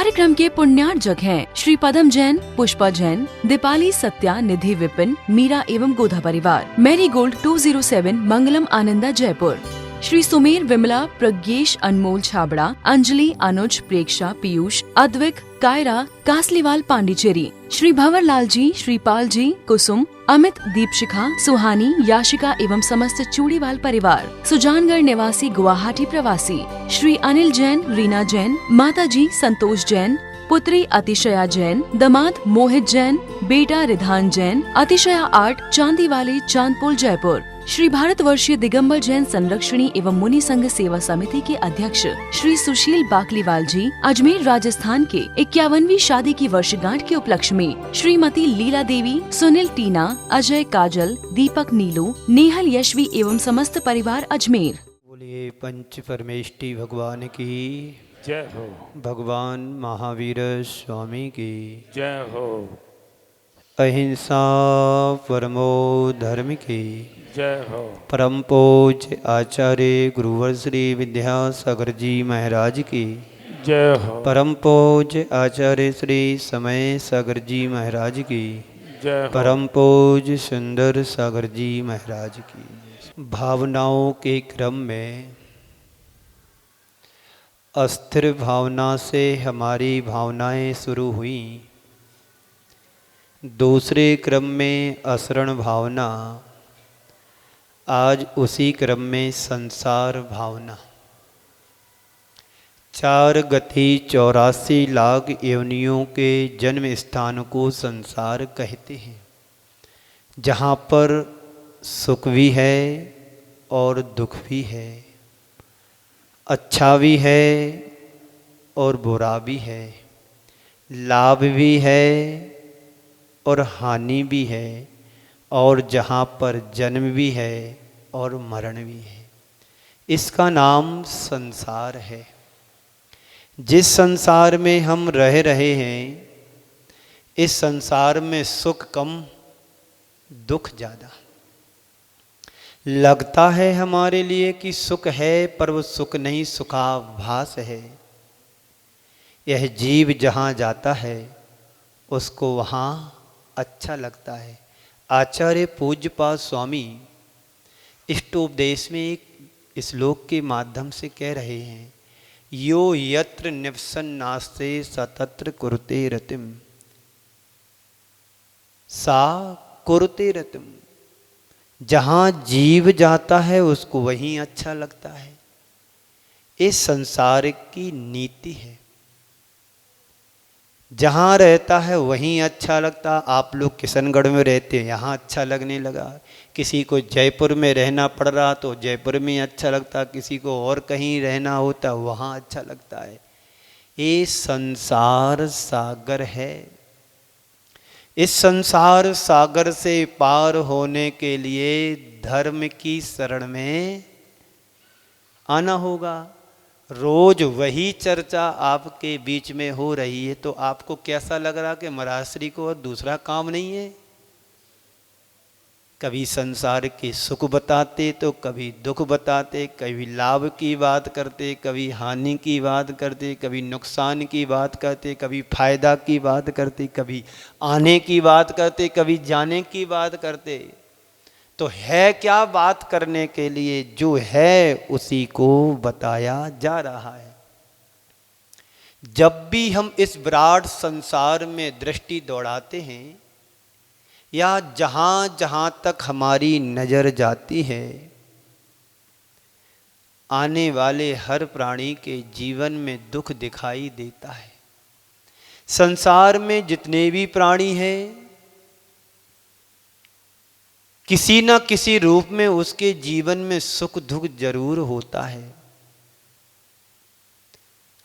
कार्यक्रम के पुण्यार्जक हैं श्री पदम जैन, पुष्पा जैन, दीपाली, सत्या, निधि, विपिन, मीरा एवं गोधा परिवार। मैरी गोल्ड 207, मंगलम, आनंदा, जयपुर। श्री सुमेर, विमला, प्रज्ञेश, अनमोल, छाबड़ा, अंजलि, अनुज, प्रेक्षा, पीयूष, अद्विक, कायरा, कासलीवाल, पांडिचेरी। श्री भंवर लाल जी, श्रीपाल जी, कुसुम, अमित, दीपशिखा, सुहानी, याशिका एवं समस्त चूड़ीवाल परिवार। सुजानगढ़ निवासी, गुवाहाटी प्रवासी श्री अनिल जैन, रीना जैन, माता जी संतोष जैन, पुत्री अतिशया जैन, दामाद मोहित जैन, बेटा रिधान जैन, अतिशया आर्ट, चांदी वाले, चांदपुर, जयपुर। श्री भारतवर्षीय दिगंबर जैन संरक्षणी एवं मुनि संघ सेवा समिति के अध्यक्ष श्री सुशील बाकलीवाल जी, अजमेर, राजस्थान के 51वीं शादी की वर्षगांठ के उपलक्ष्य में श्रीमती लीला देवी, सुनील, टीना, अजय, काजल, दीपक, नीलू, नेहल, यशवी एवं समस्त परिवार, अजमेर। बोलिए पंच परमेष्टि भगवान की जय हो। भगवान महावीर स्वामी की जय हो। अहिंसा परमो धर्म की जय हो। परम पूज्य आचार्य गुरुवर श्री विद्यासागर जी महाराज की जय हो। परम पूज्य आचार्य श्री समय सागर जी महाराज की जय हो। परम पूज्य सुंदर सागर जी महाराज की। भावनाओं के क्रम में अस्थिर भावना से हमारी भावनाएं शुरू हुई, दूसरे क्रम में असरण भावना, आज उसी क्रम में संसार भावना। 4 गति 84 लाख योनियों के जन्म स्थान को संसार कहते हैं, जहाँ पर सुख भी है और दुख भी है, अच्छा भी है और बुरा भी है, लाभ भी है और हानि भी है, और जहाँ पर जन्म भी है और मरण भी है। इसका नाम संसार है। जिस संसार में हम रह रहे हैं, इस संसार में सुख कम, दुख ज़्यादा। लगता है हमारे लिए कि सुख है, पर वो सुख नहीं, सुखाभास है। यह जीव जहाँ जाता है उसको वहाँ अच्छा लगता है। आचार्य पूज्यपाद स्वामी इष्टोपदेश में एक श्लोक के माध्यम से कह रहे हैं, यो यत्र निवसन नास्ते सतत्र कुरुते रतिम सा कुरुते रतिम। जहाँ जीव जाता है उसको वहीं अच्छा लगता है। इस संसार की नीति है, जहाँ रहता है वहीं अच्छा लगता। आप लोग किशनगढ़ में रहते हैं, यहाँ अच्छा लगने लगा। किसी को जयपुर में रहना पड़ रहा तो जयपुर में अच्छा लगता, किसी को और कहीं रहना होता वहाँ अच्छा लगता है। ये संसार सागर है। इस संसार सागर से पार होने के लिए धर्म की शरण में आना होगा। रोज वही चर्चा आपके बीच में हो रही है तो आपको कैसा लग रहा कि महाराज को और दूसरा काम नहीं है? कभी संसार के सुख बताते तो कभी दुख बताते, कभी लाभ की बात करते, कभी हानि की बात करते, कभी नुकसान की बात करते, कभी फायदा की बात करते, कभी आने की बात करते, कभी जाने की बात करते। तो है क्या बात करने के लिए? जो है उसी को बताया जा रहा है। जब भी हम इस विराट संसार में दृष्टि दौड़ाते हैं या जहाँ जहाँ तक हमारी नज़र जाती है, आने वाले हर प्राणी के जीवन में दुख दिखाई देता है। संसार में जितने भी प्राणी हैं, किसी न किसी रूप में उसके जीवन में सुख दुख जरूर होता है।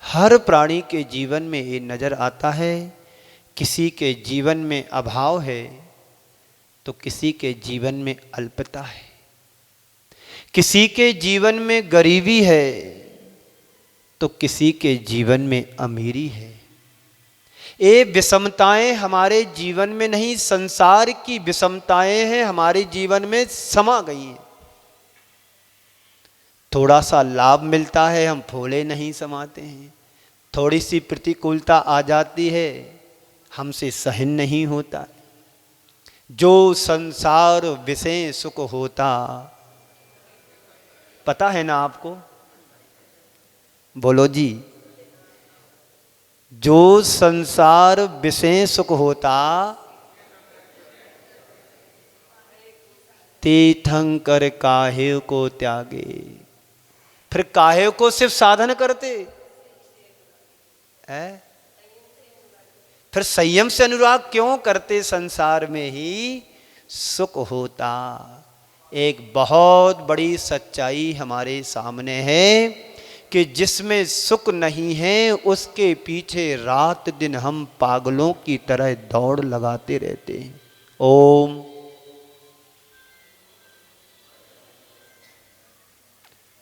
हर प्राणी के जीवन में ये नजर आता है। किसी के जीवन में अभाव है तो किसी के जीवन में अल्पता है, किसी के जीवन में गरीबी है तो किसी के जीवन में अमीरी है। ये विषमताएं हमारे जीवन में नहीं, संसार की विषमताएं हैं हमारे जीवन में समा गई हैं। थोड़ा सा लाभ मिलता है हम फूले नहीं समाते हैं, थोड़ी सी प्रतिकूलता आ जाती है, हमसे सहन नहीं होता। जो संसार विषय सुख होता, पता है ना आपको? बोलो जी। जो संसार विषय सुख होता, तीर्थंकर काहे को त्यागे। फिर काहे को सिर्फ साधन करते है? फिर संयम से अनुराग क्यों करते? संसार में ही सुख होता। एक बहुत बड़ी सच्चाई हमारे सामने है कि जिसमें सुख नहीं है उसके पीछे रात दिन हम पागलों की तरह दौड़ लगाते रहते हैं। ओम।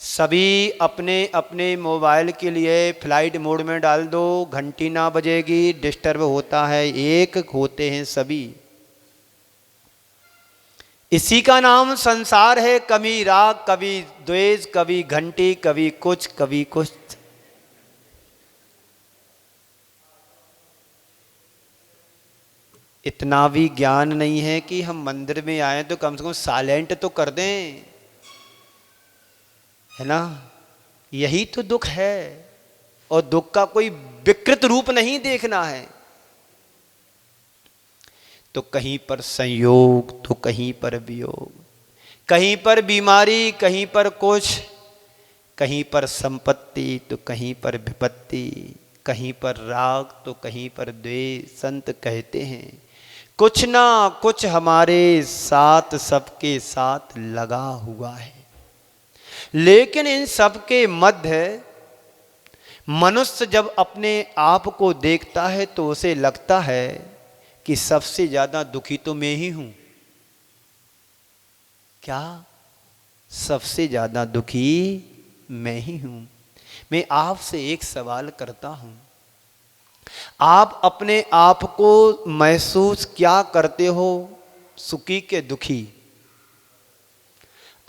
सभी अपने अपने मोबाइल के लिए फ्लाइट मोड में डाल दो, घंटी ना बजेगी, डिस्टर्ब होता है, एक होते हैं सभी। इसी का नाम संसार है। कभी राग, कभी द्वेष, कभी घंटी, कभी कुछ, कभी कुछ। इतना भी ज्ञान नहीं है कि हम मंदिर में आए तो कम से कम साइलेंट तो कर दें, है ना? यही तो दुख है। और दुख का कोई विकृत रूप नहीं देखना है। तो कहीं पर संयोग तो कहीं पर वियोग, कहीं पर बीमारी, कहीं पर कुछ, कहीं पर संपत्ति तो कहीं पर विपत्ति, कहीं पर राग तो कहीं पर द्वेष। संत कहते हैं कुछ ना कुछ हमारे साथ, सबके साथ लगा हुआ है। लेकिन इन सबके मध्य मनुष्य जब अपने आप को देखता है तो उसे लगता है कि सबसे ज्यादा दुखी तो मैं ही हूं। क्या? सबसे ज्यादा दुखी मैं ही हूं। मैं आपसे एक सवाल करता हूं, आप अपने आप को महसूस क्या करते हो? सुखी के दुखी?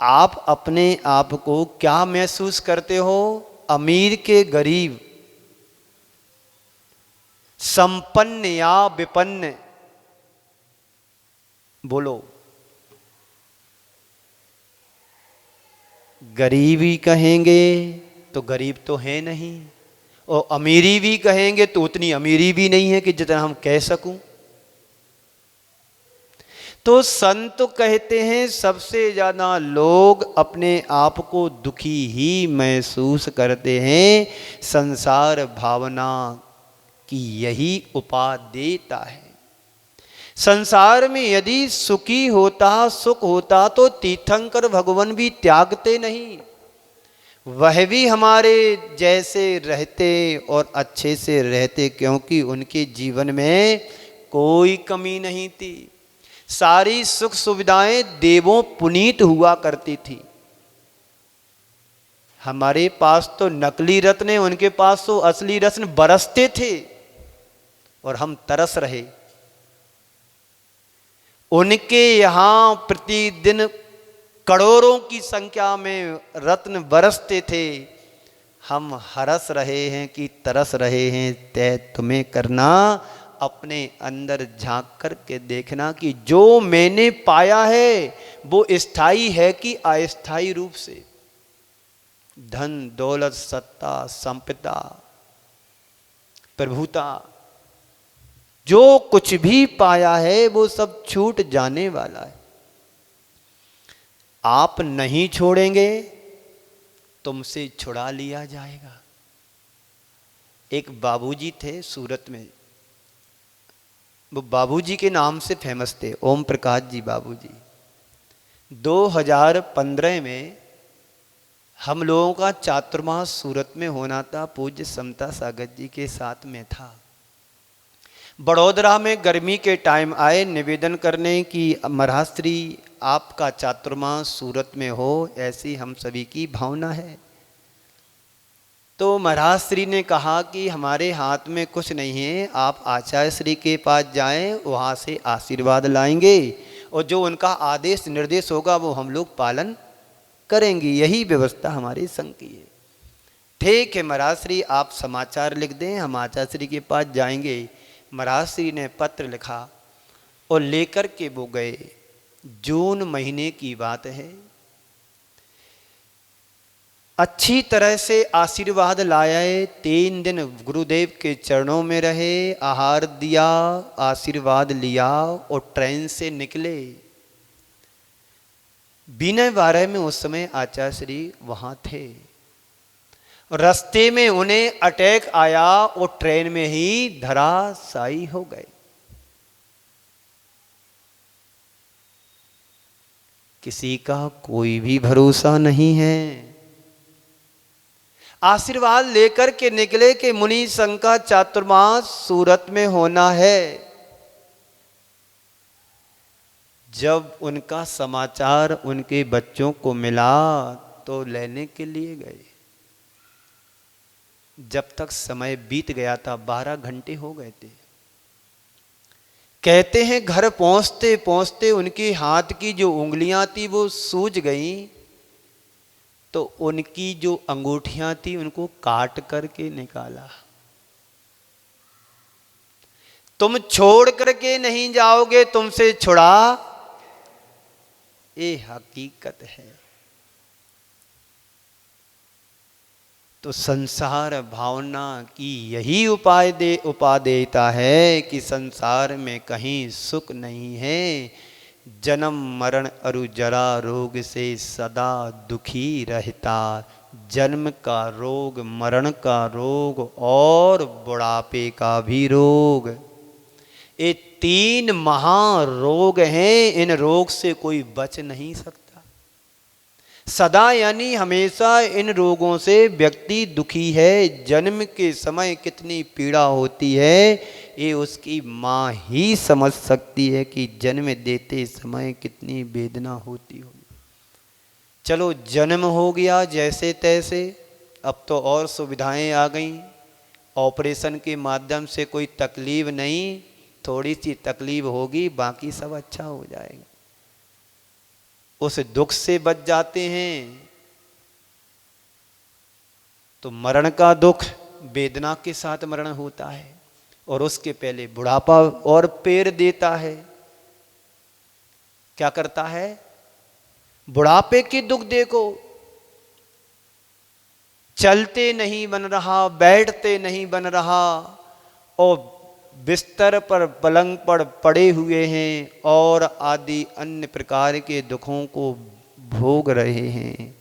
आप अपने आप को क्या महसूस करते हो? अमीर के गरीब, संपन्न या विपन्न? बोलो। गरीबी कहेंगे तो गरीब तो है नहीं, और अमीरी भी कहेंगे तो उतनी अमीरी भी नहीं है कि जितना हम कह सकूं। तो संत कहते हैं सबसे ज्यादा लोग अपने आप को दुखी ही महसूस करते हैं। संसार भावना की यही उपादेयता है। संसार में यदि सुखी होता, सुख होता तो तीर्थंकर भगवान भी त्यागते नहीं। वह भी हमारे जैसे रहते और अच्छे से रहते, क्योंकि उनके जीवन में कोई कमी नहीं थी। सारी सुख सुविधाएं देवों पुनीत हुआ करती थी। हमारे पास तो नकली रत्न है, उनके पास तो असली रत्न बरसते थे और हम तरस रहे। उनके यहां प्रतिदिन करोड़ों की संख्या में रत्न बरसते थे, हम हरस रहे हैं कि तरस रहे हैं। तय तुम्हें करना, अपने अंदर झांक करके देखना कि जो मैंने पाया है वो स्थायी है कि अस्थायी रूप से। धन दौलत सत्ता संपदा प्रभुता, जो कुछ भी पाया है वो सब छूट जाने वाला है। आप नहीं छोड़ेंगे, तुमसे छुड़ा लिया जाएगा। एक बाबूजी थे सूरत में, वो बाबूजी के नाम से फेमस थे, ओम प्रकाश जी बाबूजी। 2015 में हम लोगों का चातुर्मास सूरत में होना था, पूज्य समता सागर जी के साथ में था। बड़ोदरा में गर्मी के टाइम आए निवेदन करने की, महाराज श्री आपका चातुर्मास सूरत में हो, ऐसी हम सभी की भावना है। तो महाराज श्री ने कहा कि हमारे हाथ में कुछ नहीं है, आप आचार्य श्री के पास जाएं, वहाँ से आशीर्वाद लाएंगे और जो उनका आदेश निर्देश होगा वो हम लोग पालन करेंगे। यही व्यवस्था हमारे संघ की है। ठीक है महाराज श्री, आप समाचार लिख दें, हम आचार्य श्री के पास जाएंगे। महाराज श्री ने पत्र लिखा और लेकर के वो गए। जून महीने की बात है। अच्छी तरह से आशीर्वाद लाए। 3 दिन गुरुदेव के चरणों में रहे, आहार दिया, आशीर्वाद लिया और ट्रेन से निकले। बिना 12 में उस समय आचार्य श्री वहां थे। रास्ते में उन्हें अटैक आया और ट्रेन में ही धराशायी हो गए। किसी का कोई भी भरोसा नहीं है। आशीर्वाद लेकर के निकले कि मुनि संघ का चातुर्मास सूरत में होना है। जब उनका समाचार उनके बच्चों को मिला तो लेने के लिए गए। जब तक समय बीत गया था, 12 घंटे हो गए थे। कहते हैं घर पहुंचते पहुंचते उनके हाथ की जो उंगलियां थी वो सूज गई, तो उनकी जो अंगूठियां थी उनको काट करके निकाला। तुम छोड़ करके नहीं जाओगे, तुमसे छुड़ा, ये हकीकत है। तो संसार भावना की यही उपादेयता है कि संसार में कहीं सुख नहीं है। जन्म मरण अरु जरा रोग से सदा दुखी रहता। जन्म का रोग, मरण का रोग और बुढ़ापे का भी रोग, ये 3 महारोग हैं। इन रोग से कोई बच नहीं सकता। सदा यानी हमेशा इन रोगों से व्यक्ति दुखी है। जन्म के समय कितनी पीड़ा होती है ये उसकी माँ ही समझ सकती है कि जन्म देते समय कितनी वेदना होती होगी। चलो जन्म हो गया जैसे तैसे, अब तो और सुविधाएं आ गई। ऑपरेशन के माध्यम से कोई तकलीफ नहीं, थोड़ी सी तकलीफ होगी, बाकी सब अच्छा हो जाएगा। उस दुख से बच जाते हैं। तो मरण का दुख वेदना के साथ मरण होता है, और उसके पहले बुढ़ापा और पैर देता है। क्या करता है? बुढ़ापे के दुख देखो, चलते नहीं बन रहा, बैठते नहीं बन रहा, और बिस्तर पर पलंग पर पड़े हुए हैं और आदि अन्य प्रकार के दुखों को भोग रहे हैं।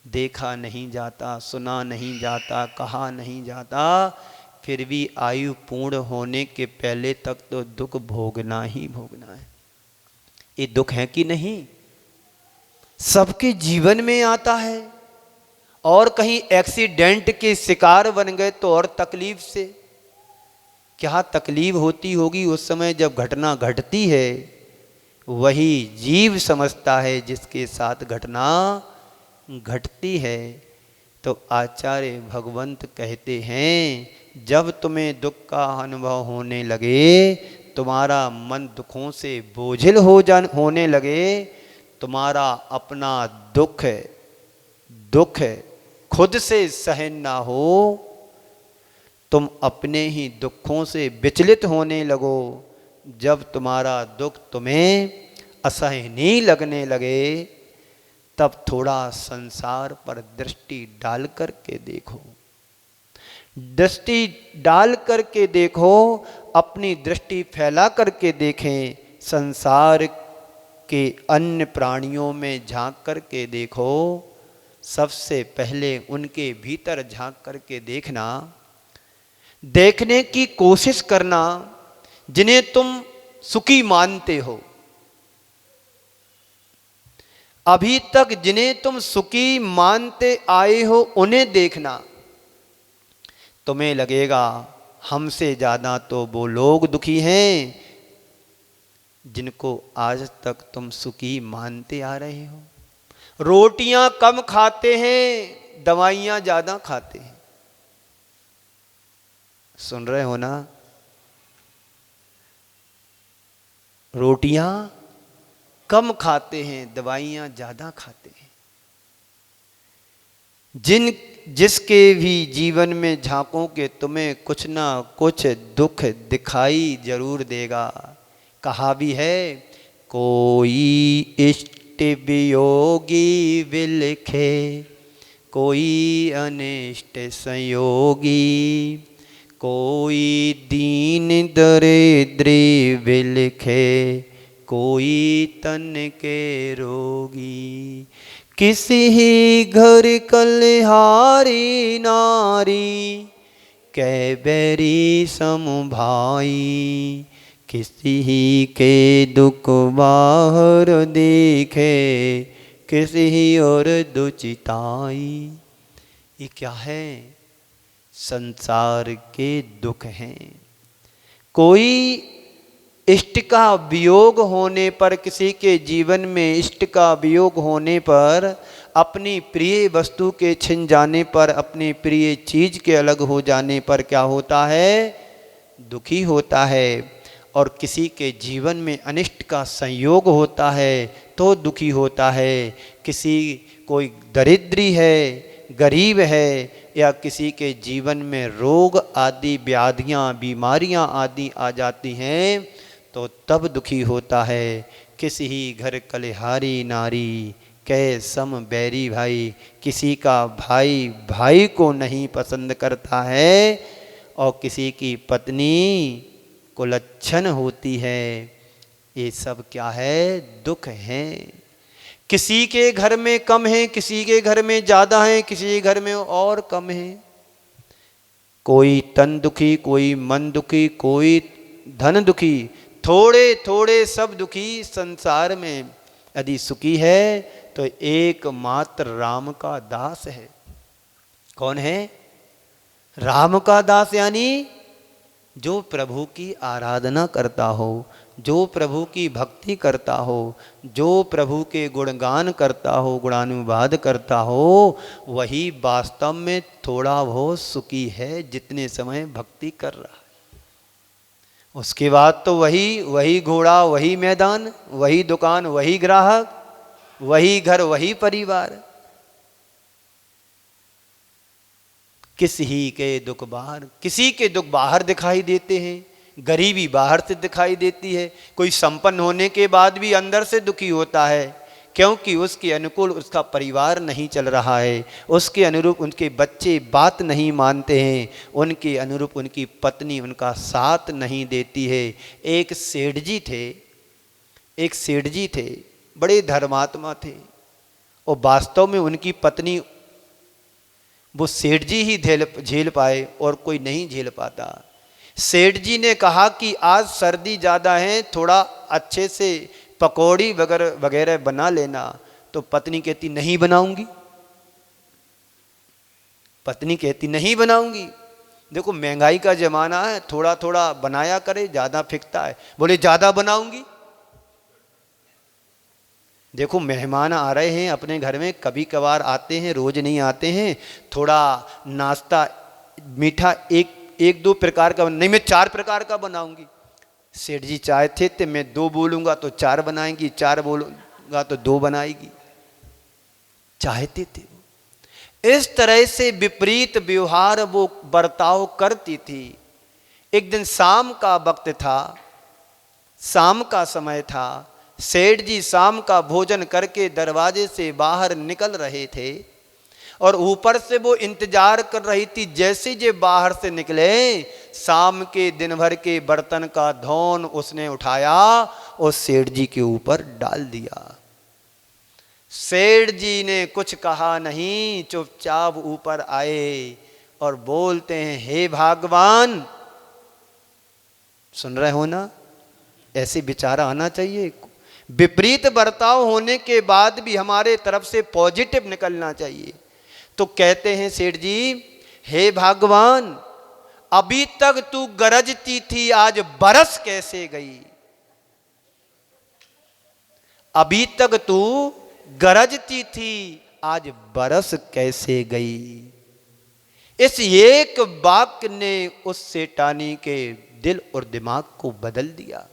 देखा नहीं जाता, सुना नहीं जाता, कहा नहीं जाता, फिर भी आयु पूर्ण होने के पहले तक तो दुख भोगना ही भोगना है। ये दुख है कि नहीं? सबके जीवन में आता है। और कहीं एक्सीडेंट के शिकार बन गए तो और तकलीफ से। क्या तकलीफ होती होगी उस समय जब घटना घटती है। वही जीव समझता है जिसके साथ घटना घटती है। तो आचार्य भगवंत कहते हैं, जब तुम्हें दुख का अनुभव होने लगे, तुम्हारा मन दुखों से बोझिल होने लगे, तुम्हारा अपना दुख खुद से सहन ना हो, तुम अपने ही दुखों से विचलित होने लगो, जब तुम्हारा दुख तुम्हें असहनीय लगने लगे, तब थोड़ा संसार पर दृष्टि डाल करके देखो। दृष्टि डाल करके देखो, अपनी दृष्टि फैला करके देखें। संसार के अन्य प्राणियों में झांक करके देखो। सबसे पहले उनके भीतर झांक करके देखना, देखने की कोशिश करना जिन्हें तुम सुखी मानते हो। अभी तक जिन्हें तुम सुखी मानते आए हो उन्हें देखना। तुम्हें लगेगा हमसे ज्यादा तो वो लोग दुखी हैं जिनको आज तक तुम सुखी मानते आ रहे हो। रोटियां कम खाते हैं, दवाइयां ज्यादा खाते हैं। सुन रहे हो ना? रोटियां कम खाते हैं, दवाइयां ज्यादा खाते हैं। जिसके भी जीवन में झांकोगे तुम्हें कुछ ना कुछ दुख दिखाई जरूर देगा। कहा भी है, कोई इष्ट वियोगी विलखे, कोई अनिष्ट संयोगी, कोई दीन दरिद्री विलखे, कोई तन के रोगी। किसी ही घर कलहारी नारी, कै बैरी सम भाई, किसी ही के दुख बाहर देखे, किसी ही और दुचिताई। ये क्या है? संसार के दुख हैं। कोई इष्ट का वियोग होने पर, किसी के जीवन में इष्ट का वियोग होने पर, अपनी प्रिय वस्तु के छिन जाने पर, अपनी प्रिय चीज के अलग हो जाने पर क्या होता है? दुखी होता है। और किसी के जीवन में अनिष्ट का संयोग होता है तो दुखी होता है। किसी कोई दरिद्री है, गरीब है, या किसी के जीवन में रोग आदि व्याधियाँ बीमारियाँ आदि आ जाती हैं तो तब दुखी होता है। किसी ही घर कलहारी नारी, कै सम बैरी भाई। किसी का भाई भाई को नहीं पसंद करता है और किसी की पत्नी कुलच्छन होती है। ये सब क्या है? दुख है। किसी के घर में कम है, किसी के घर में ज़्यादा है, किसी के घर में और कम है। कोई तन दुखी, कोई मन दुखी, कोई धन दुखी, थोड़े थोड़े सब दुखी संसार में। यदि सुखी है तो एकमात्र राम का दास है। कौन है? राम का दास, यानी जो प्रभु की आराधना करता हो, जो प्रभु की भक्ति करता हो, जो प्रभु के गुणगान करता हो, गुणानुवाद करता हो, वही वास्तव में थोड़ा बहुत सुखी है जितने समय भक्ति कर रहा है। उसके बाद तो वही घोड़ा, वही मैदान, वही दुकान, वही ग्राहक, वही घर, वही परिवार। किसी के दुख बाहर, किसी के दुख बाहर दिखाई देते हैं। गरीबी बाहर से दिखाई देती है। कोई संपन्न होने के बाद भी अंदर से दुखी होता है, क्योंकि उसके अनुकूल उसका परिवार नहीं चल रहा है, उसके अनुरूप उनके बच्चे बात नहीं मानते हैं, उनके अनुरूप उनकी पत्नी उनका साथ नहीं देती है। एक सेठ जी थे, बड़े धर्मात्मा थे, और वास्तव में उनकी पत्नी वो सेठ जी ही झेल पाए और कोई नहीं झेल पाता। सेठ जी ने कहा कि आज सर्दी ज़्यादा है, थोड़ा अच्छे से पकौड़ी वगैरह बना लेना। तो पत्नी कहती नहीं बनाऊंगी। पत्नी कहती नहीं बनाऊंगी। देखो महंगाई का जमाना है, थोड़ा थोड़ा बनाया करे, ज़्यादा फिकता है। बोले ज़्यादा बनाऊंगी। देखो मेहमान आ रहे हैं अपने घर में, कभी कभार आते हैं, रोज नहीं आते हैं। थोड़ा नाश्ता मीठा एक दो प्रकार का नहीं, मैं 4 प्रकार का बनाऊंगी। सेठ जी चाहते थे मैं 2 बोलूंगा तो 4 बनाएंगी, 4 बोलूंगा तो 2 बनाएगी। चाहते थे वो। इस तरह से विपरीत व्यवहार वो बर्ताव करती थी। एक दिन शाम का वक्त था, शाम का समय था। सेठ जी शाम का भोजन करके दरवाजे से बाहर निकल रहे थे और ऊपर से वो इंतजार कर रही थी। जैसे ये बाहर से निकले, शाम के दिन भर के बर्तन का धौन उसने उठाया और सेठ जी के ऊपर डाल दिया। सेठ जी ने कुछ कहा नहीं, चुपचाप ऊपर आए और बोलते हैं, हे भगवान। सुन रहे हो ना? ऐसे विचार आना चाहिए। विपरीत बर्ताव होने के बाद भी हमारे तरफ से पॉजिटिव निकलना चाहिए। तो कहते हैं सेठ जी, हे भगवान, अभी तक तू गरजती थी, आज बरस कैसे गई? अभी तक तू गरजती थी, आज बरस कैसे गई? इस एक वाक्य ने उस सेठानी के दिल और दिमाग को बदल दिया।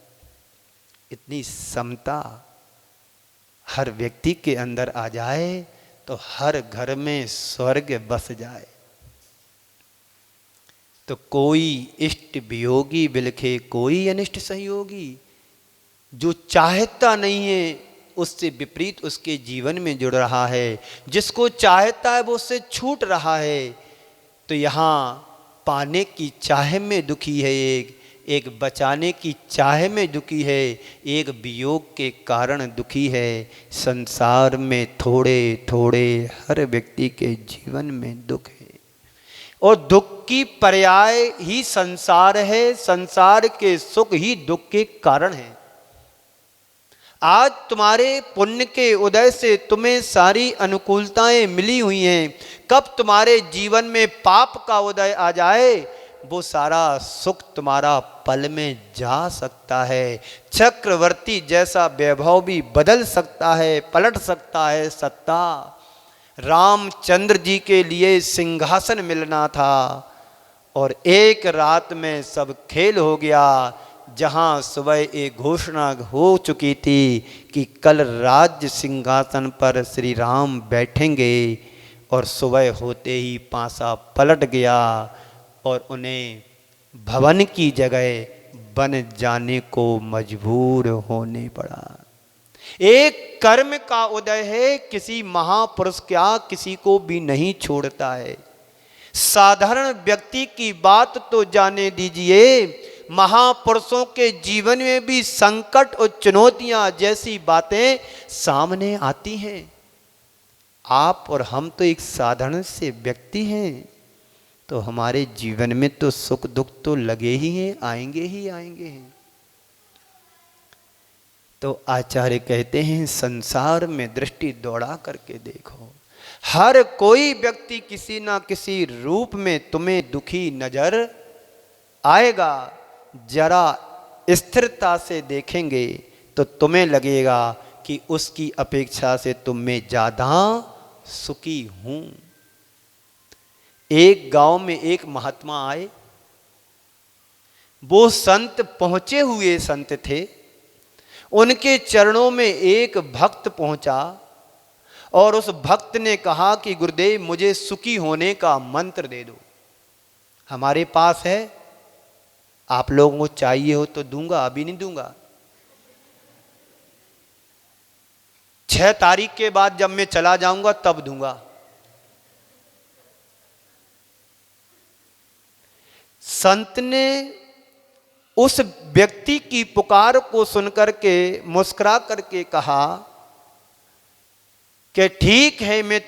इतनी समता हर व्यक्ति के अंदर आ जाए तो हर घर में स्वर्ग बस जाए। तो कोई इष्ट वियोगी बिलखे कोई अनिष्ट सहयोगी। जो चाहता नहीं है उससे विपरीत उसके जीवन में जुड़ रहा है, जिसको चाहता है वो उससे छूट रहा है। तो यहाँ पाने की चाह में दुखी है एक बचाने की चाह में दुखी है, एक वियोग के कारण दुखी है। संसार में थोड़े थोड़े हर व्यक्ति के जीवन में दुख है, और दुख की पर्याय ही संसार है। संसार के सुख ही दुख के कारण है। आज तुम्हारे पुण्य के उदय से तुम्हें सारी अनुकूलताएं मिली हुई हैं। कब तुम्हारे जीवन में पाप का उदय आ जाए, वो सारा सुख तुम्हारा पल में जा सकता है। चक्रवर्ती जैसा वैभव भी बदल सकता है, पलट सकता है सत्ता। रामचंद्र जी के लिए सिंहासन मिलना था और एक रात में सब खेल हो गया। जहां सुबह एक घोषणा हो चुकी थी कि कल राज्य सिंहासन पर श्री राम बैठेंगे, और सुबह होते ही पासा पलट गया और उन्हें भवन की जगह बन जाने को मजबूर होने पड़ा। एक कर्म का उदय है, किसी महापुरुष क्या किसी को भी नहीं छोड़ता है। साधारण व्यक्ति की बात तो जाने दीजिए, महापुरुषों के जीवन में भी संकट और चुनौतियां जैसी बातें सामने आती हैं। आप और हम तो एक साधारण से व्यक्ति हैं, तो हमारे जीवन में तो सुख दुख तो लगे ही हैं, आएंगे ही आएंगे हैं। तो आचार्य कहते हैं संसार में दृष्टि दौड़ा करके देखो, हर कोई व्यक्ति किसी ना किसी रूप में तुम्हें दुखी नजर आएगा। जरा स्थिरता से देखेंगे तो तुम्हें लगेगा कि उसकी अपेक्षा से तुम में ज्यादा सुखी हूं। एक गांव में एक महात्मा आए। वो संत पहुंचे हुए संत थे। उनके चरणों में एक भक्त पहुंचा और उस भक्त ने कहा कि गुरुदेव मुझे सुखी होने का मंत्र दे दो। हमारे पास है, आप लोगों को चाहिए हो तो दूंगा, अभी नहीं दूंगा। 6 तारीख के बाद जब मैं चला जाऊंगा तब दूंगा। संत ने उस व्यक्ति की पुकार को सुनकर के मुस्कुरा करके कहा कि ठीक है, मैं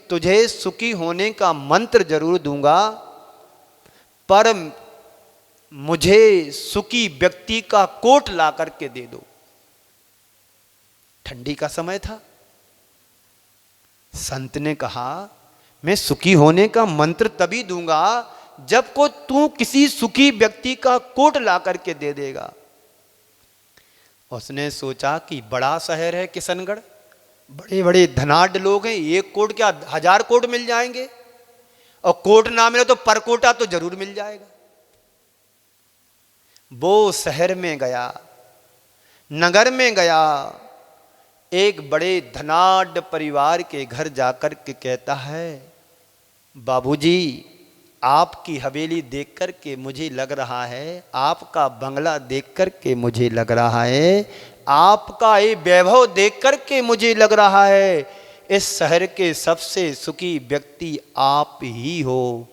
तुझे सुखी होने का मंत्र जरूर दूंगा, पर मुझे सुखी व्यक्ति का कोट ला करके दे दो। ठंडी का समय था। संत ने कहा मैं सुखी होने का मंत्र तभी दूंगा जब को तू किसी सुखी व्यक्ति का कोट ला करके दे देगा। उसने सोचा कि बड़ा शहर है किशनगढ़, बड़े बड़े धनाढ्य लोग हैं, एक कोट क्या 1000 कोट मिल जाएंगे, और कोट ना मिले तो पर कोटा तो जरूर मिल जाएगा। वो शहर में गया, नगर में गया, एक बड़े धनाढ्य परिवार के घर जाकर के कहता है बाबूजी आपकी हवेली देख कर के मुझे लग रहा है, आपका बंगला देख कर के मुझे लग रहा है, आपका ये वैभव देख कर के मुझे लग रहा है, इस शहर के सबसे सुखी व्यक्ति आप ही हो।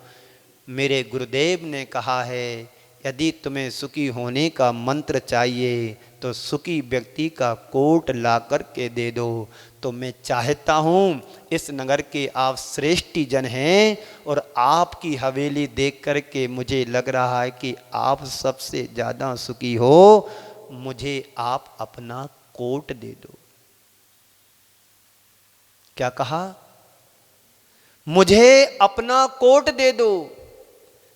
मेरे गुरुदेव ने कहा है यदि तुम्हें सुखी होने का मंत्र चाहिए तो सुखी व्यक्ति का कोट ला कर के दे दो। तो मैं चाहता हूँ, इस नगर के आप श्रेष्ठ जन हैं और आपकी हवेली देख कर के मुझे लग रहा है कि आप सबसे ज़्यादा सुखी हो, मुझे आप अपना कोट दे दो। क्या कहा? मुझे अपना कोट दे दो।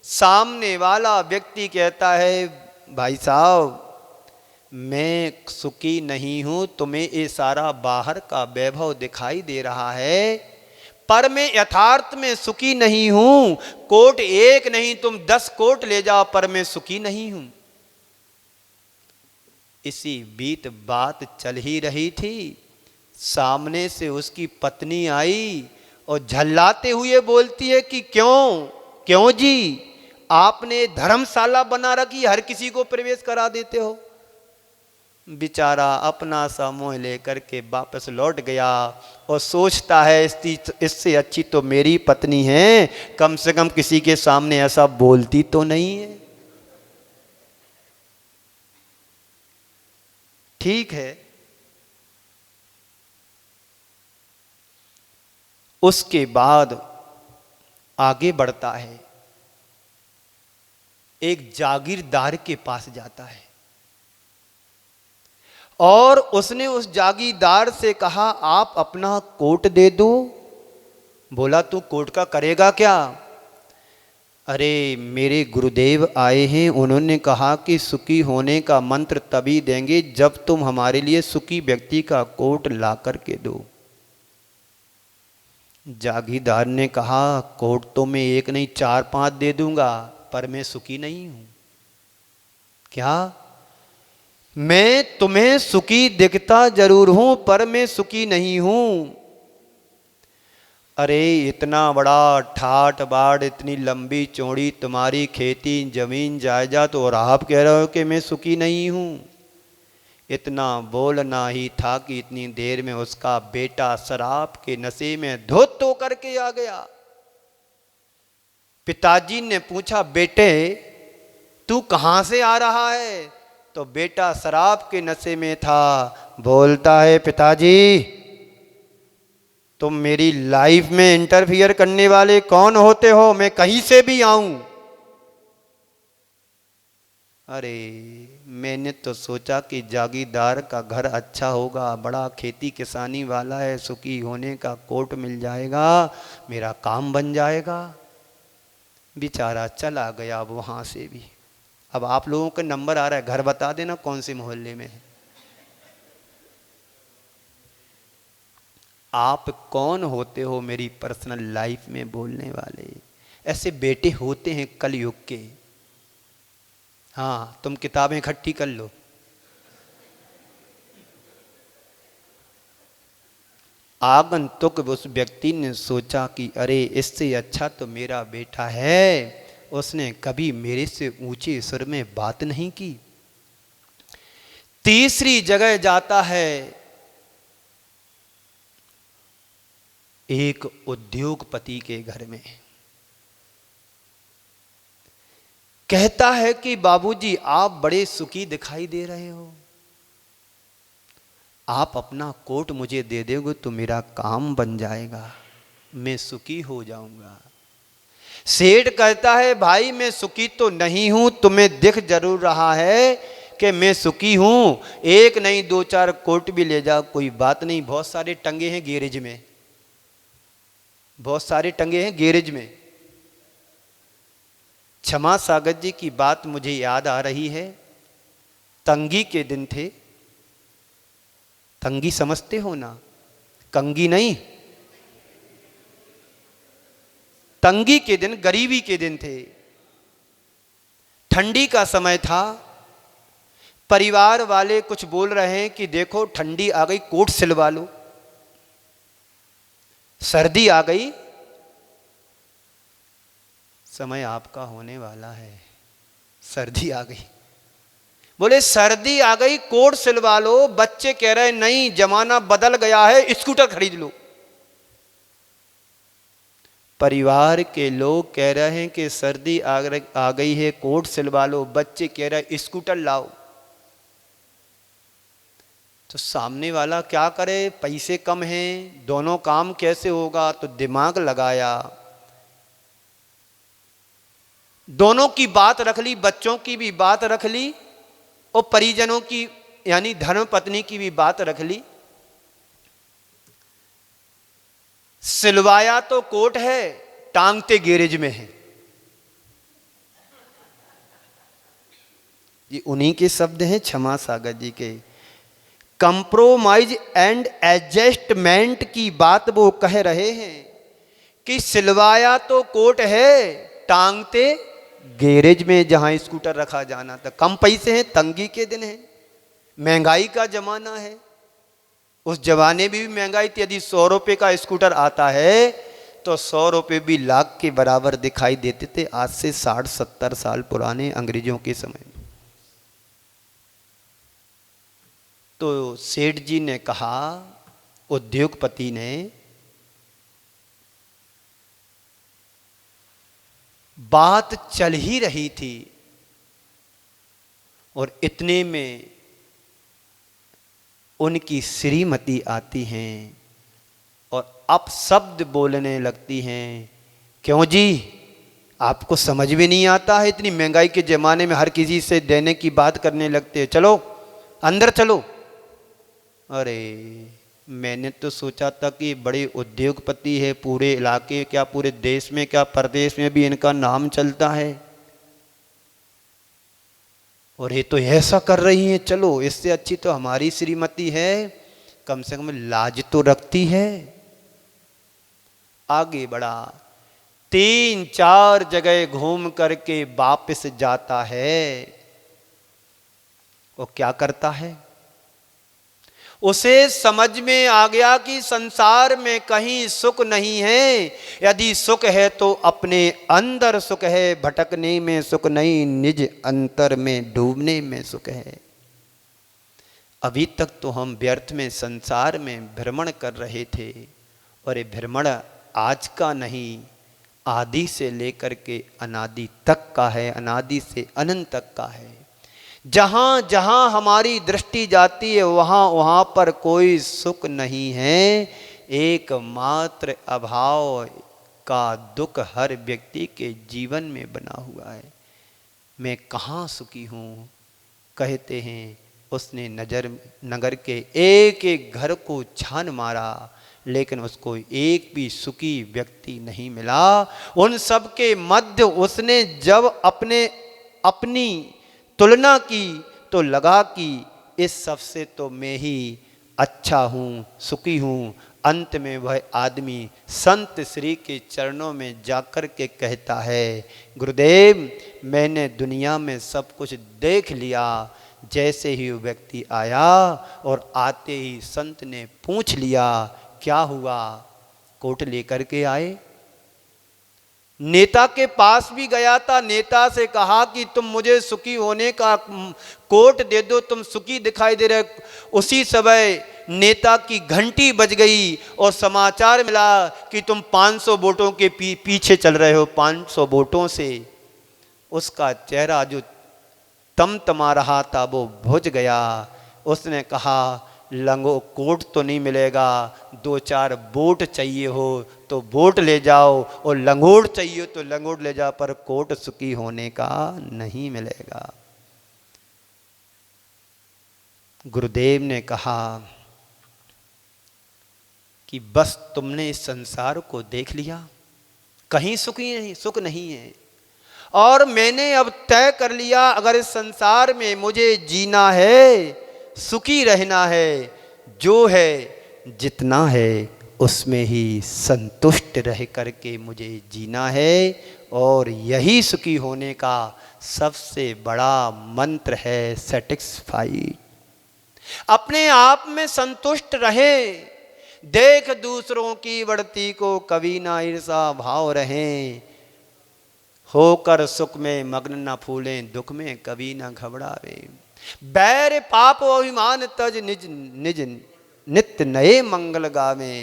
सामने वाला व्यक्ति कहता है भाई साहब मैं सुखी नहीं हूं, तुम्हें ये सारा बाहर का वैभव दिखाई दे रहा है, पर मैं यथार्थ में सुखी नहीं हूं। कोट एक नहीं तुम 10 कोट ले जाओ, पर मैं सुखी नहीं हूं। इसी बीच बात चल ही रही थी, सामने से उसकी पत्नी आई और झल्लाते हुए बोलती है कि क्यों क्यों जी, आपने धर्मशाला बना रखी, हर किसी को प्रवेश करा देते हो। बेचारा अपना सा मोह लेकर के वापस लौट गया और सोचता है इससे अच्छी तो मेरी पत्नी है, कम से कम किसी के सामने ऐसा बोलती तो नहीं है। ठीक है, उसके बाद आगे बढ़ता है, एक जागीरदार के पास जाता है और उसने उस जागीरदार से कहा आप अपना कोट दे दो। बोला तू कोट का करेगा क्या? अरे मेरे गुरुदेव आए हैं, उन्होंने कहा कि सुखी होने का मंत्र तभी देंगे जब तुम हमारे लिए सुखी व्यक्ति का कोट ला करके दो। जागीरदार ने कहा कोट तो मैं एक नहीं 4-5 दे दूंगा, पर मैं सुखी नहीं हूं। क्या? मैं तुम्हें सुखी दिखता जरूर हूं पर मैं सुखी नहीं हूं। अरे इतना बड़ा ठाट बाट, इतनी लंबी चौड़ी तुम्हारी खेती जमीन जायदाद, और आप कह रहे हो कि मैं सुखी नहीं हूं। इतना बोलना ही था कि इतनी देर में उसका बेटा शराब के नशे में धुत होकर के आ गया। पिताजी ने पूछा बेटे तू कहां से आ रहा है? तो बेटा शराब के नशे में था। बोलता है पिताजी तुम मेरी लाइफ में इंटरफियर करने वाले कौन होते हो? मैं कहीं से भी आऊं। अरे मैंने तो सोचा कि जागीरदार का घर अच्छा होगा, बड़ा खेती किसानी वाला है, सुखी होने का कोट मिल जाएगा, मेरा काम बन जाएगा। बेचारा चला गया वहां से भी। अब आप लोगों का नंबर आ रहा है, घर बता देना कौन से मोहल्ले में है। आप कौन होते हो मेरी पर्सनल लाइफ में बोलने वाले? ऐसे बेटे होते हैं कलयुग के। हाँ तुम किताबें इकट्ठी कर लो। आगंतुक उस व्यक्ति ने सोचा कि अरे इससे अच्छा तो मेरा बेटा है, उसने कभी मेरे से ऊंचे स्वर में बात नहीं की। तीसरी जगह जाता है, एक उद्योगपति के घर में। कहता है कि बाबूजी आप बड़े सुखी दिखाई दे रहे हो, आप अपना कोट मुझे दे दोगे तो मेरा काम बन जाएगा, मैं सुखी हो जाऊंगा। सेठ कहता है भाई मैं सुखी तो नहीं हूं, तुम्हें दिख जरूर रहा है कि मैं सुखी हूं, एक नहीं 2-4 कोट भी ले जा, कोई बात नहीं, बहुत सारे टंगे हैं गैरेज में, बहुत सारे टंगे हैं गैरेज में। क्षमा सागर जी की बात मुझे याद आ रही है, तंगी के दिन थे। तंगी समझते हो ना, कंगी नहीं, तंगी के दिन, गरीबी के दिन थे। ठंडी का समय था, परिवार वाले कुछ बोल रहे हैं कि देखो ठंडी आ गई कोट सिलवा लो, सर्दी आ गई समय आपका होने वाला है, सर्दी आ गई। बोले सर्दी आ गई कोट सिलवा लो, बच्चे कह रहे नहीं जमाना बदल गया है स्कूटर खरीद लो। परिवार के लोग कह रहे हैं कि सर्दी आ गई है कोट सिलवा लो, बच्चे कह रहे हैं स्कूटर लाओ। तो सामने वाला क्या करे, पैसे कम हैं, दोनों काम कैसे होगा? तो दिमाग लगाया, दोनों की बात रख ली, बच्चों की भी बात रख ली और परिजनों की यानी धर्म पत्नी की भी बात रख ली। सिलवाया तो कोट है, टांगते गैरेज में है। ये उन्हीं के शब्द हैं, क्षमा सागर जी के। कंप्रोमाइज एंड एडजस्टमेंट की बात वो कह रहे हैं कि सिलवाया तो कोट है, टांगते गैरेज में जहां स्कूटर रखा जाना था। कम पैसे हैं, तंगी के दिन है, महंगाई का जमाना है। उस जमाने में भी महंगाई थी, यदि 100 रुपये का स्कूटर आता है तो 100 रुपये भी लाख के बराबर दिखाई देते थे, आज से 60-70 साल पुराने अंग्रेजों के समय में। तो सेठ जी ने कहा, उद्योगपति ने, बात चल ही रही थी और इतने में उनकी श्रीमती आती हैं और अपशब्द बोलने लगती हैं। क्यों जी, आपको समझ में नहीं आता है? इतनी महंगाई के ज़माने में हर किसी से देने की बात करने लगते हैं, चलो अंदर चलो। अरे मैंने तो सोचा था कि बड़े उद्योगपति है, पूरे इलाके क्या पूरे देश में क्या प्रदेश में भी इनका नाम चलता है, और ये तो ऐसा कर रही है। चलो इससे अच्छी तो हमारी श्रीमती है, कम से कम लाज तो रखती है। आगे बढ़ा, 3-4 जगह घूम करके वापस जाता है। वो क्या करता है? उसे समझ में आ गया कि संसार में कहीं सुख नहीं है। यदि सुख है तो अपने अंदर सुख है, भटकने में सुख नहीं, निज अंतर में डूबने में सुख है। अभी तक तो हम व्यर्थ में संसार में भ्रमण कर रहे थे, और ये भ्रमण आज का नहीं, आदि से लेकर के अनादि तक का है, अनादि से अनंत तक का है। जहाँ जहाँ हमारी दृष्टि जाती है वहाँ वहाँ पर कोई सुख नहीं है, एकमात्र अभाव का दुख हर व्यक्ति के जीवन में बना हुआ है। मैं कहाँ सुखी हूँ? कहते हैं उसने नगर के एक एक घर को छान मारा, लेकिन उसको एक भी सुखी व्यक्ति नहीं मिला। उन सब के मध्य उसने जब अपनी तुलना की तो लगा कि इस सब से तो मैं ही अच्छा हूँ, सुखी हूँ। अंत में वह आदमी संत श्री के चरणों में जाकर के कहता है, गुरुदेव मैंने दुनिया में सब कुछ देख लिया। जैसे ही वो व्यक्ति आया और आते ही संत ने पूछ लिया, क्या हुआ? कोट लेकर के आए। नेता के पास भी गया था, नेता से कहा कि तुम मुझे सुखी होने का कोट दे दो, तुम सुखी दिखाई दे रहे। उसी समय नेता की घंटी बज गई और समाचार मिला कि तुम 500 वोटों के पीछे चल रहे हो। 500 वोटों से उसका चेहरा जो तमतमा रहा था वो बुझ गया। उसने कहा, लंगो कोट तो नहीं मिलेगा, 2-4 वोट चाहिए हो तो वोट ले जाओ, और लंगोट चाहिए तो लंगोट ले जाओ, पर कोट सुखी होने का नहीं मिलेगा। गुरुदेव ने कहा कि बस तुमने इस संसार को देख लिया, कहीं सुख नहीं है, और मैंने अब तय कर लिया अगर इस संसार में मुझे जीना है, सुखी रहना है, जो है जितना है उसमें ही संतुष्ट रह करके मुझे जीना है। और यही सुखी होने का सबसे बड़ा मंत्र है, सेटिस्फाइड। अपने आप में संतुष्ट रहे, देख दूसरों की बढ़ती को कभी ना ईर्षा भाव रहे, होकर सुख में मग्न न फूलें, दुख में कभी ना घबरावे। बैर पाप अभिमान तज निज निज नित्य नए मंगल गावे।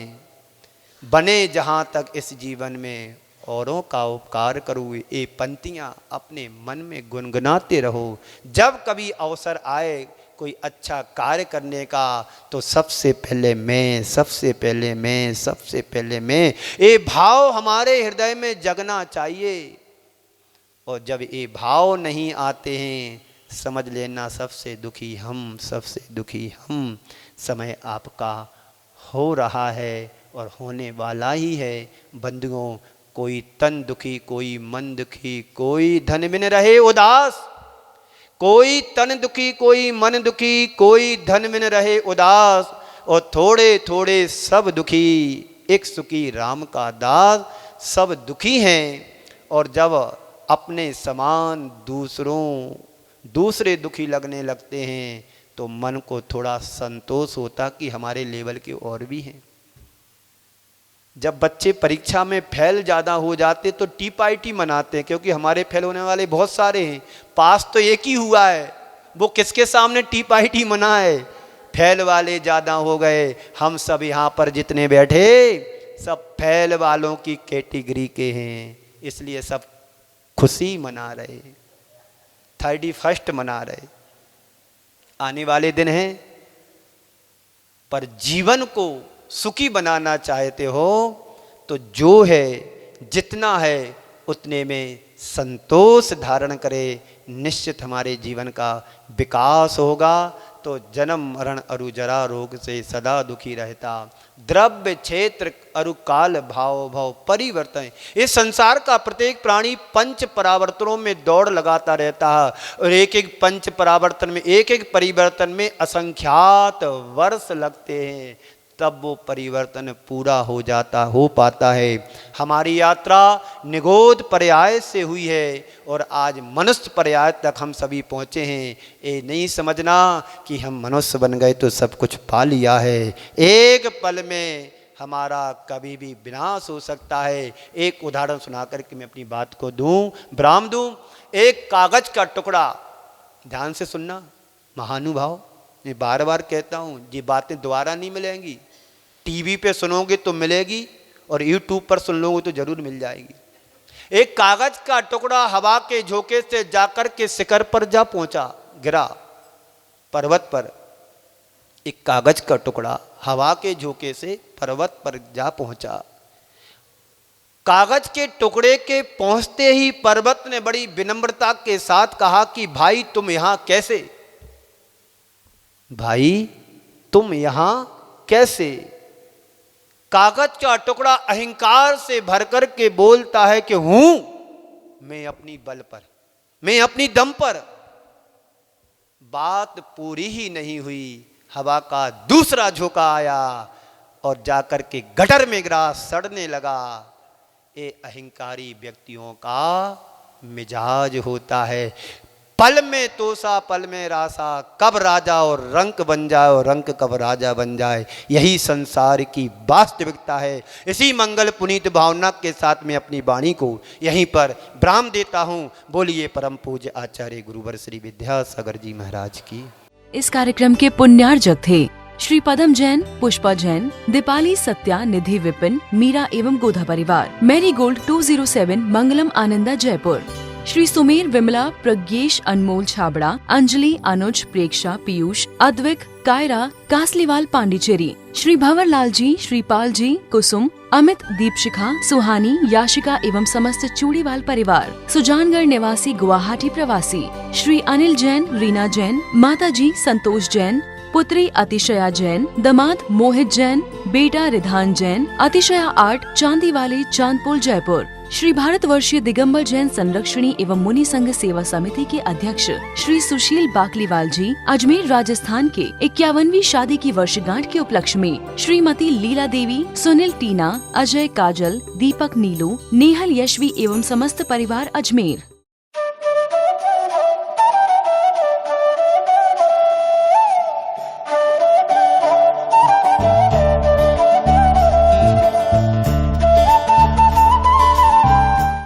बने जहाँ तक इस जीवन में औरों का उपकार करूँ, ये पंक्तियाँ अपने मन में गुनगुनाते रहो। जब कभी अवसर आए कोई अच्छा कार्य करने का तो सबसे पहले मैं, सबसे पहले मैं, सबसे पहले मैं, ये भाव हमारे हृदय में जगना चाहिए। और जब ये भाव नहीं आते हैं समझ लेना सबसे दुखी हम, सबसे दुखी हम। समय आपका हो रहा है और होने वाला ही है। बंधुओं, कोई तन दुखी, कोई मन दुखी, कोई धन बिन रहे उदास, कोई तन दुखी, कोई मन दुखी, कोई धन बिन रहे उदास, और थोड़े थोड़े सब दुखी, एक सुखी राम का दास। सब दुखी हैं, और जब अपने समान दूसरे दुखी लगने लगते हैं तो मन को थोड़ा संतोष होता कि हमारे लेवल के और भी हैं। जब बच्चे परीक्षा में फेल ज़्यादा हो जाते तो टी पार्टी मनाते हैं, क्योंकि हमारे फेल होने वाले बहुत सारे हैं, पास तो एक ही हुआ है, वो किसके सामने टी पार्टी मनाए? फेल वाले ज़्यादा हो गए। हम सब यहाँ पर जितने बैठे सब फेल वालों की कैटेगरी के हैं, इसलिए सब खुशी मना रहे, 31 मना रहे। आने वाले दिन हैं, पर जीवन को सुखी बनाना चाहते हो तो जो है जितना है उतने में संतोष धारण करे, निश्चित हमारे जीवन का विकास होगा। तो जन्म मरण अरु जरा रोग से सदा दुखी रहता, द्रव्य क्षेत्र अरु काल भाव भाव परिवर्तन। इस संसार का प्रत्येक प्राणी पंच परावर्तनों में दौड़ लगाता रहता है, और एक एक पंच परावर्तन में, एक एक परिवर्तन में असंख्यात वर्ष लगते हैं, तब वो परिवर्तन पूरा हो पाता है। हमारी यात्रा निगोद पर्याय से हुई है और आज मनुष्य पर्याय तक हम सभी पहुँचे हैं। ये नहीं समझना कि हम मनुष्य बन गए तो सब कुछ पा लिया है। एक पल में हमारा कभी भी विनाश हो सकता है। एक उदाहरण सुना करके मैं अपनी बात को विराम दूं। एक कागज का टुकड़ा, ध्यान से सुनना महानुभाव, मैं बार बार कहता हूँ, ये बातें दोबारा नहीं मिलेंगी। टीवी पे सुनोगे तो मिलेगी और यूट्यूब पर सुन लोगे तो जरूर मिल जाएगी। एक कागज का टुकड़ा हवा के झोंके से जाकर के शिखर पर जा पहुंचा, गिरा पर्वत पर। एक कागज का टुकड़ा हवा के झोंके से पर्वत पर जा पहुंचा। कागज के टुकड़े के पहुंचते ही पर्वत ने बड़ी विनम्रता के साथ कहा कि भाई तुम यहां कैसे? भाई तुम यहां कैसे? कागज का टुकड़ा अहंकार से भरकर के बोलता है कि हूं मैं अपनी बल पर, मैं अपनी दम पर। बात पूरी ही नहीं हुई, हवा का दूसरा झोंका आया और जाकर के गटर में गिरा, सड़ने लगा। ये अहंकारी व्यक्तियों का मिजाज होता है। पल में तोसा पल में रासा, कब राजा और रंक बन जाए और रंक कब राजा बन जाए, यही संसार की वास्तविकता है। इसी मंगल पुनीत भावना के साथ में अपनी वाणी को यहीं पर विराम देता हूँ। बोलिए परम पूज्य आचार्य गुरुवर श्री विद्यासागर जी महाराज की। इस कार्यक्रम के पुण्यार्जक थे श्री पदम जैन, पुष्पा जैन, दीपाली सत्या, निधि विपिन, मीरा एवं गोधा परिवार, मैरी गोल्ड 207, मंगलम आनंदा जयपुर। श्री सुमेर, विमला, प्रज्ञेश, अनमोल छाबड़ा, अंजलि, अनुज, प्रेक्षा, पीयूष, अद्विक, कायरा, कासलीवाल, पांडिचेरी। श्री भंवर लाल जी, श्रीपाल जी, कुसुम, अमित, दीपशिखा, सुहानी, याशिका एवं समस्त चूड़ीवाल परिवार। सुजानगढ़ निवासी, गुवाहाटी प्रवासी श्री अनिल जैन, रीना जैन, माता जी संतोष जैन, पुत्री अतिशया जैन, दामाद मोहित जैन, बेटा रिधान जैन, अतिशया आर्ट, चांदीवाले, चांदपुर, जयपुर। श्री भारतवर्षीय दिगंबर जैन संरक्षणी एवं मुनि संघ सेवा समिति के अध्यक्ष श्री सुशील बाकलीवाल जी, अजमेर राजस्थान के 51वीं शादी की वर्षगांठ के उपलक्ष्य में श्रीमती लीला देवी, सुनील, टीना, अजय, काजल, दीपक, नीलू, नेहल, यशवी एवं समस्त परिवार अजमेर।